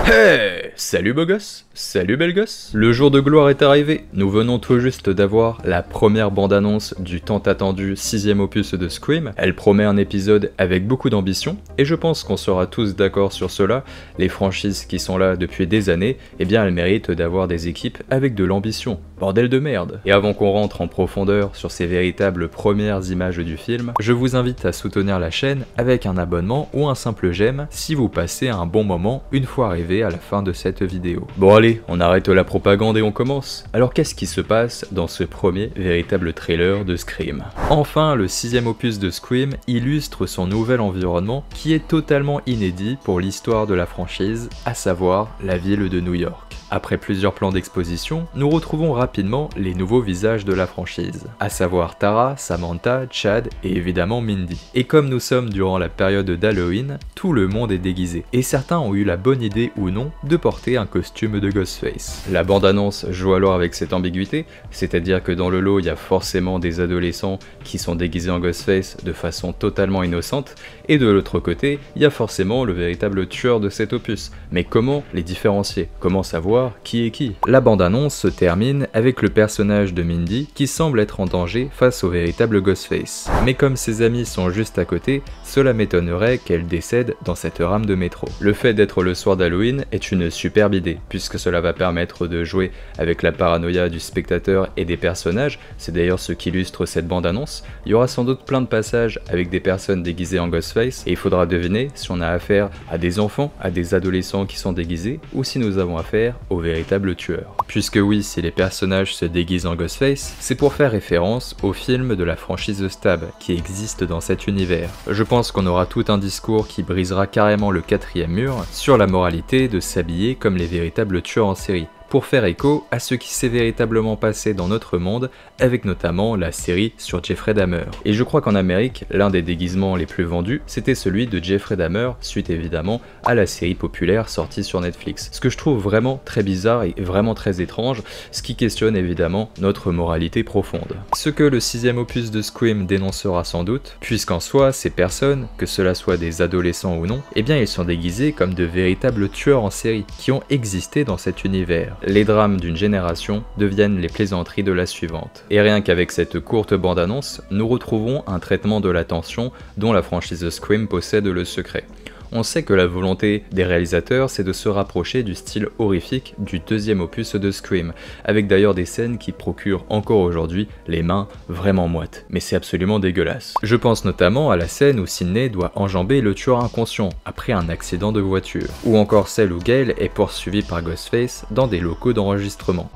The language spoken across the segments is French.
Hey! Salut beau gosse, salut belle gosse. Le jour de gloire est arrivé, nous venons tout juste d'avoir la première bande-annonce du tant attendu 6ème opus de Scream. Elle promet un épisode avec beaucoup d'ambition, et je pense qu'on sera tous d'accord sur cela, les franchises qui sont là depuis des années, eh bien elles méritent d'avoir des équipes avec de l'ambition. Bordel de merde. Et avant qu'on rentre en profondeur sur ces véritables premières images du film, je vous invite à soutenir la chaîne avec un abonnement ou un simple j'aime si vous passez un bon moment une fois arrivé à la fin de cette vidéo. Bon allez, on arrête la propagande et on commence. Alors qu'est-ce qui se passe dans ce premier véritable trailer de Scream? Enfin, le 6ème opus de Scream illustre son nouvel environnement qui est totalement inédit pour l'histoire de la franchise, à savoir la ville de New York. Après plusieurs plans d'exposition, nous retrouvons rapidement les nouveaux visages de la franchise, à savoir Tara, Samantha, Chad et évidemment Mindy. Et comme nous sommes durant la période d'Halloween, tout le monde est déguisé, et certains ont eu la bonne idée ou non de porter un costume de Ghostface. La bande-annonce joue alors avec cette ambiguïté, c'est-à-dire que dans le lot il y a forcément des adolescents qui sont déguisés en Ghostface de façon totalement innocente, et de l'autre côté, il y a forcément le véritable tueur de cet opus. Mais comment les différencier? Comment savoir qui est qui? La bande-annonce se termine avec le personnage de Mindy qui semble être en danger face au véritable Ghostface. Mais comme ses amis sont juste à côté, cela m'étonnerait qu'elle décède dans cette rame de métro. Le fait d'être le soir d'Halloween est une superbe idée, puisque cela va permettre de jouer avec la paranoïa du spectateur et des personnages, c'est d'ailleurs ce qu'illustre cette bande-annonce. Il y aura sans doute plein de passages avec des personnes déguisées en Ghostface, et il faudra deviner si on a affaire à des enfants, à des adolescents qui sont déguisés, ou si nous avons affaire au véritable tueur. Puisque oui, si les personnages se déguisent en Ghostface, c'est pour faire référence au film de la franchise The Stab qui existe dans cet univers. Je pense qu'on aura tout un discours qui brisera carrément le 4ème mur sur la moralité de s'habiller comme les véritables tueurs en série, pour faire écho à ce qui s'est véritablement passé dans notre monde, avec notamment la série sur Jeffrey Dahmer. Et je crois qu'en Amérique, l'un des déguisements les plus vendus, c'était celui de Jeffrey Dahmer, suite évidemment à la série populaire sortie sur Netflix. Ce que je trouve vraiment très bizarre et vraiment très étrange, ce qui questionne évidemment notre moralité profonde. Ce que le 6ème opus de Scream dénoncera sans doute, puisqu'en soi, ces personnes, que cela soit des adolescents ou non, eh bien ils sont déguisés comme de véritables tueurs en série, qui ont existé dans cet univers. Les drames d'une génération deviennent les plaisanteries de la suivante. Et rien qu'avec cette courte bande-annonce, nous retrouvons un traitement de la tension dont la franchise Scream possède le secret. On sait que la volonté des réalisateurs c'est de se rapprocher du style horrifique du 2ème opus de Scream, avec d'ailleurs des scènes qui procurent encore aujourd'hui les mains vraiment moites, mais c'est absolument dégueulasse. Je pense notamment à la scène où Sidney doit enjamber le tueur inconscient après un accident de voiture, ou encore celle où Gail est poursuivie par Ghostface dans des locaux d'enregistrement.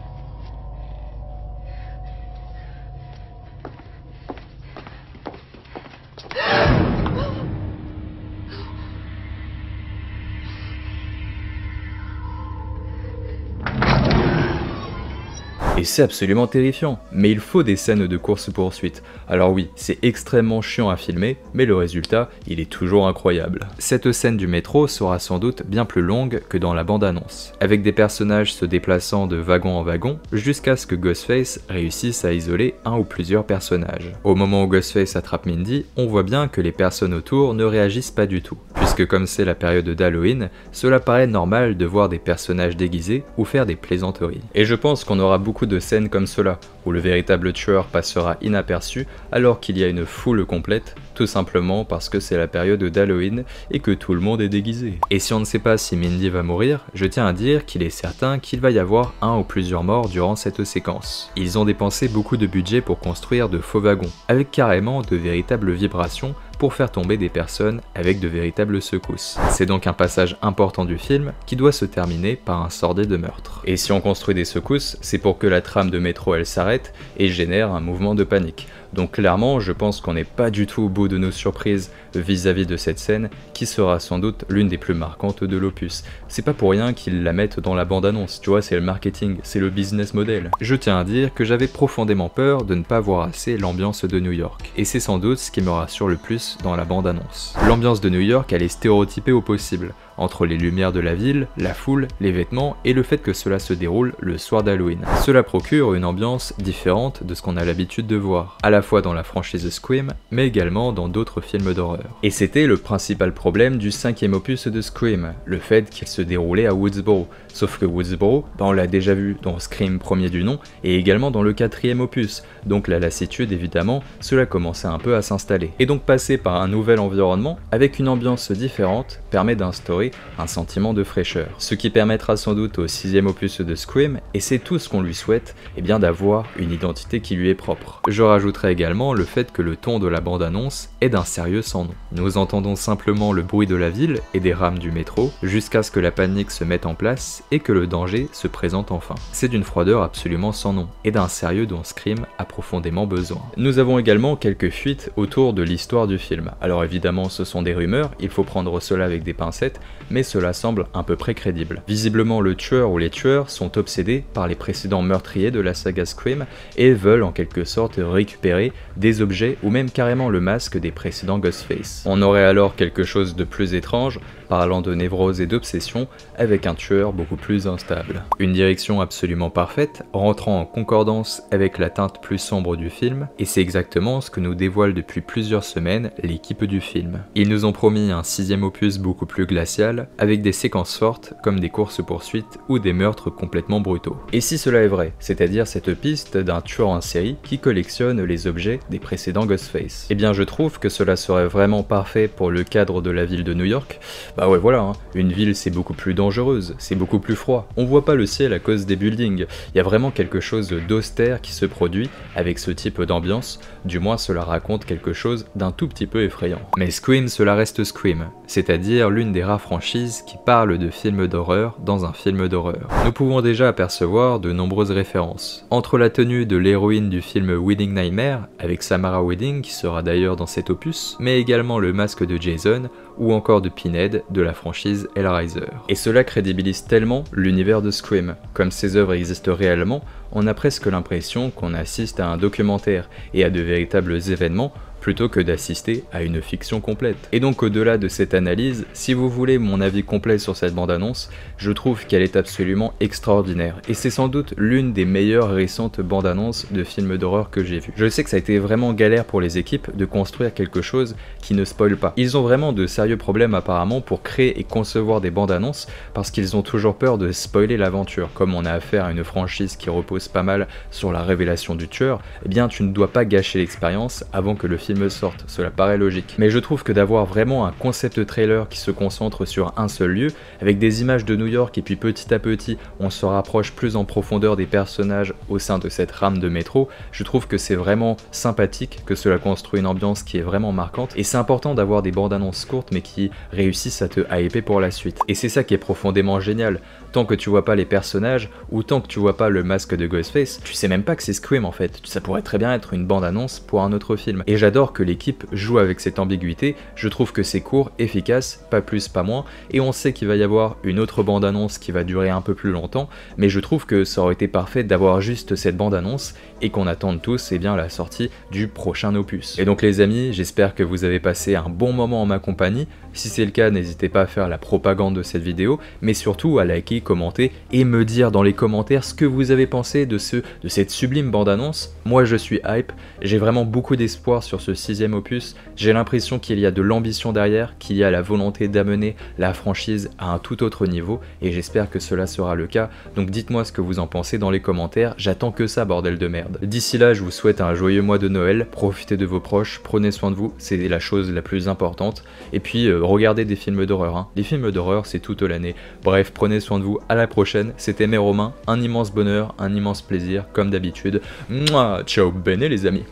Et c'est absolument terrifiant, mais il faut des scènes de course-poursuite. Alors oui, c'est extrêmement chiant à filmer, mais le résultat, il est toujours incroyable. Cette scène du métro sera sans doute bien plus longue que dans la bande-annonce, avec des personnages se déplaçant de wagon en wagon, jusqu'à ce que Ghostface réussisse à isoler un ou plusieurs personnages. Au moment où Ghostface attrape Mindy, on voit bien que les personnes autour ne réagissent pas du tout, puisque comme c'est la période d'Halloween, cela paraît normal de voir des personnages déguisés ou faire des plaisanteries. Et je pense qu'on aura beaucoup de scènes comme cela, où le véritable tueur passera inaperçu alors qu'il y a une foule complète, tout simplement parce que c'est la période d'Halloween et que tout le monde est déguisé. Et si on ne sait pas si Mindy va mourir, je tiens à dire qu'il est certain qu'il va y avoir un ou plusieurs morts durant cette séquence. Ils ont dépensé beaucoup de budget pour construire de faux wagons, avec carrément de véritables vibrations pour faire tomber des personnes avec de véritables secousses. C'est donc un passage important du film qui doit se terminer par un sordide meurtre. Et si on construit des secousses, c'est pour que la trame de métro elle s'arrête et génère un mouvement de panique. Donc clairement, je pense qu'on n'est pas du tout au bout de nos surprises vis-à-vis de cette scène qui sera sans doute l'une des plus marquantes de l'opus. C'est pas pour rien qu'ils la mettent dans la bande-annonce, tu vois, c'est le marketing, c'est le business model. Je tiens à dire que j'avais profondément peur de ne pas voir assez l'ambiance de New York, et c'est sans doute ce qui me rassure le plus dans la bande-annonce. L'ambiance de New York, elle est stéréotypée au possible. entre les lumières de la ville, la foule, les vêtements et le fait que cela se déroule le soir d'Halloween. Cela procure une ambiance différente de ce qu'on a l'habitude de voir, à la fois dans la franchise Scream, mais également dans d'autres films d'horreur. Et c'était le principal problème du 5e opus de Scream, le fait qu'il se déroulait à Woodsboro. Sauf que Woodsboro, on l'a déjà vu dans Scream premier du nom, et également dans le 4e opus, donc la lassitude évidemment, cela commençait un peu à s'installer. Et donc passer par un nouvel environnement, avec une ambiance différente, permet d'instaurer un sentiment de fraîcheur. Ce qui permettra sans doute au 6e opus de Scream, et c'est tout ce qu'on lui souhaite, eh bien d'avoir une identité qui lui est propre. Je rajouterai également le fait que le ton de la bande-annonce est d'un sérieux sans nom. Nous entendons simplement le bruit de la ville et des rames du métro, jusqu'à ce que la panique se mette en place et que le danger se présente enfin. C'est d'une froideur absolument sans nom, et d'un sérieux dont Scream a profondément besoin. Nous avons également quelques fuites autour de l'histoire du film. Alors évidemment ce sont des rumeurs, il faut prendre cela avec des pincettes, mais cela semble à peu près crédible. Visiblement le tueur ou les tueurs sont obsédés par les précédents meurtriers de la saga Scream et veulent en quelque sorte récupérer des objets ou même carrément le masque des précédents Ghostface. On aurait alors quelque chose de plus étrange, parlant de névrose et d'obsession, avec un tueur beaucoup plus instable. Une direction absolument parfaite, rentrant en concordance avec la teinte plus sombre du film, et c'est exactement ce que nous dévoile depuis plusieurs semaines l'équipe du film. Ils nous ont promis un 6e opus beaucoup plus glacial, avec des séquences fortes comme des courses-poursuites ou des meurtres complètement brutaux. Et si cela est vrai, c'est-à-dire cette piste d'un tueur en série qui collectionne les objets des précédents Ghostface, eh bien je trouve que cela serait vraiment parfait pour le cadre de la ville de New York. Bah ouais voilà, hein. Une ville c'est beaucoup plus dangereuse, c'est beaucoup plus froid, on voit pas le ciel à cause des buildings, il y a vraiment quelque chose d'austère qui se produit avec ce type d'ambiance, du moins cela raconte quelque chose d'un tout petit peu effrayant. Mais Scream cela reste Scream, c'est-à-dire l'une des rares franchises qui parle de films d'horreur dans un film d'horreur. Nous pouvons déjà apercevoir de nombreuses références, entre la tenue de l'héroïne du film Wedding Nightmare, avec Samara Wedding qui sera d'ailleurs dans cet opus, mais également le masque de Jason, ou encore de Pinhead de la franchise Hellraiser. Et cela crédibilise tellement l'univers de Scream. Comme ces œuvres existent réellement, on a presque l'impression qu'on assiste à un documentaire et à de véritables événements plutôt que d'assister à une fiction complète. Et donc au-delà de cette analyse, si vous voulez mon avis complet sur cette bande-annonce, je trouve qu'elle est absolument extraordinaire, et c'est sans doute l'une des meilleures récentes bandes-annonces de films d'horreur que j'ai vues. Je sais que ça a été vraiment galère pour les équipes de construire quelque chose qui ne spoile pas. Ils ont vraiment de sérieux problèmes apparemment pour créer et concevoir des bandes-annonces, parce qu'ils ont toujours peur de spoiler l'aventure. Comme on a affaire à une franchise qui repose pas mal sur la révélation du tueur, eh bien tu ne dois pas gâcher l'expérience avant que le film sorte, cela paraît logique. Mais je trouve que d'avoir vraiment un concept trailer qui se concentre sur un seul lieu, avec des images de New York et puis petit à petit on se rapproche plus en profondeur des personnages au sein de cette rame de métro, je trouve que c'est vraiment sympathique, que cela construit une ambiance qui est vraiment marquante, et c'est important d'avoir des bandes annonces courtes mais qui réussissent à te hyper pour la suite. Et c'est ça qui est profondément génial, tant que tu vois pas les personnages, ou tant que tu vois pas le masque de Ghostface, tu sais même pas que c'est Scream en fait, ça pourrait très bien être une bande annonce pour un autre film. Et j'adore que l'équipe joue avec cette ambiguïté, je trouve que c'est court, efficace, pas plus pas moins, et on sait qu'il va y avoir une autre bande annonce qui va durer un peu plus longtemps, mais je trouve que ça aurait été parfait d'avoir juste cette bande annonce et qu'on attende tous bien la sortie du prochain opus. Et donc les amis, j'espère que vous avez passé un bon moment en ma compagnie. Si c'est le cas, n'hésitez pas à faire la propagande de cette vidéo, mais surtout à liker, commenter et me dire dans les commentaires ce que vous avez pensé de cette sublime bande-annonce. Moi je suis hype, j'ai vraiment beaucoup d'espoir sur ce 6e opus, j'ai l'impression qu'il y a de l'ambition derrière, qu'il y a la volonté d'amener la franchise à un tout autre niveau, et j'espère que cela sera le cas, donc dites-moi ce que vous en pensez dans les commentaires, j'attends que ça bordel de merde. D'ici là, je vous souhaite un joyeux mois de Noël, profitez de vos proches, prenez soin de vous, c'est la chose la plus importante, et puis regardez des films d'horreur, hein. Les films d'horreur c'est toute l'année. Bref, prenez soin de vous, à la prochaine, c'était mes Romains, un immense bonheur, un immense plaisir, comme d'habitude. Mouah, ciao bene les amis.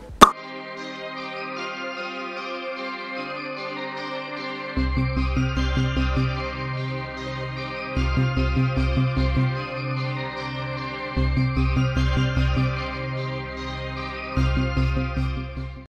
Thank you.